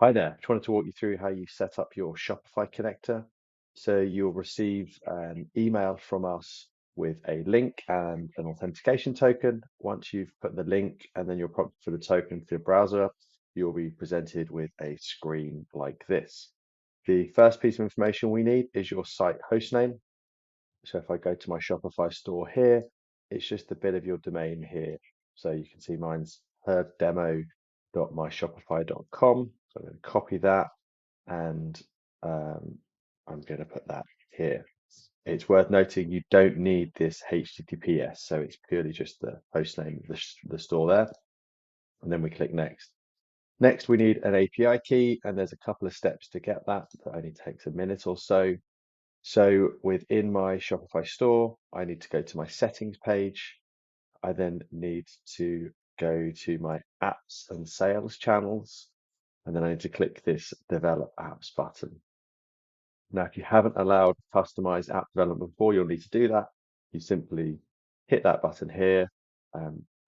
Hi there. Just wanted to walk you through how you set up your Shopify connector. So you'll receive an email from us with a link and an authentication token. Once you've put the link and then you're prompted for the token for your browser, you'll be presented with a screen like this. The first piece of information we need is your site hostname. So if I go to my Shopify store here, it's just a bit of your domain here. So you can see mine's herddemo.myshopify.com. So I'm going to copy that and I'm going to put that here. It's worth noting you don't need this HTTPS, so it's purely just the host name of the store there. And then we click next. Next, we need an API key, and there's a couple of steps to get that. That only takes a minute or so. So within my Shopify store, I need to go to my settings page. I then need to go to my apps and sales channels, and then I need to click this develop apps button. Now, if you haven't allowed customized app development before, you'll need to do that. You simply hit that button here,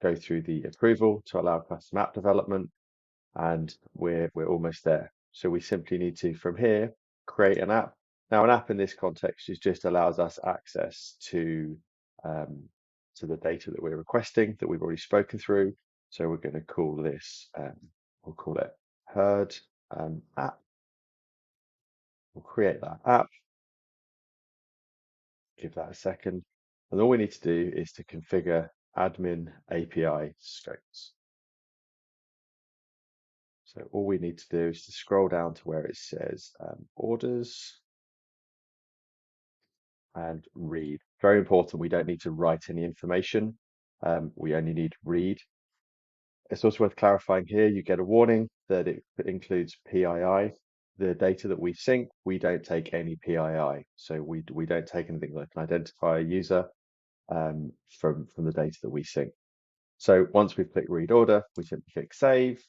go through the approval to allow custom app development, and we're almost there. So we simply need to, from here, create an app. Now, an app in this context just allows us access um, to the data that we're requesting that we've already spoken through. So we're going to call this, we'll call it Herd app. We'll create that app, give that a second. And all we need to do is to configure admin API scopes. So all we need to do is to scroll down to where it says orders and read. Very important, we don't need to write any information. We only need read. It's also worth clarifying here, you get a warning that it includes PII. The data that we sync, we don't take any PII. So we don't take anything that can identify a user from the data that we sync. So once we've clicked read order, we simply click save.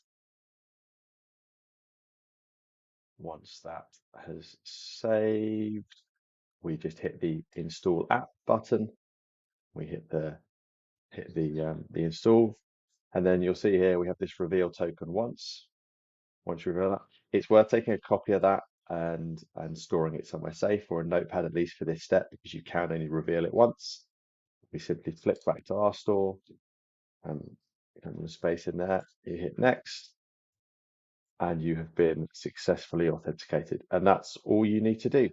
Once that has saved, we just hit the install app button. We hit the install, and then you'll see here we have this reveal token once. Once you reveal that, it's worth taking a copy of that and storing it somewhere safe or a notepad at least for this step because you can only reveal it once. We simply flip back to our store and the space in there. You hit next, and you have been successfully authenticated, and that's all you need to do.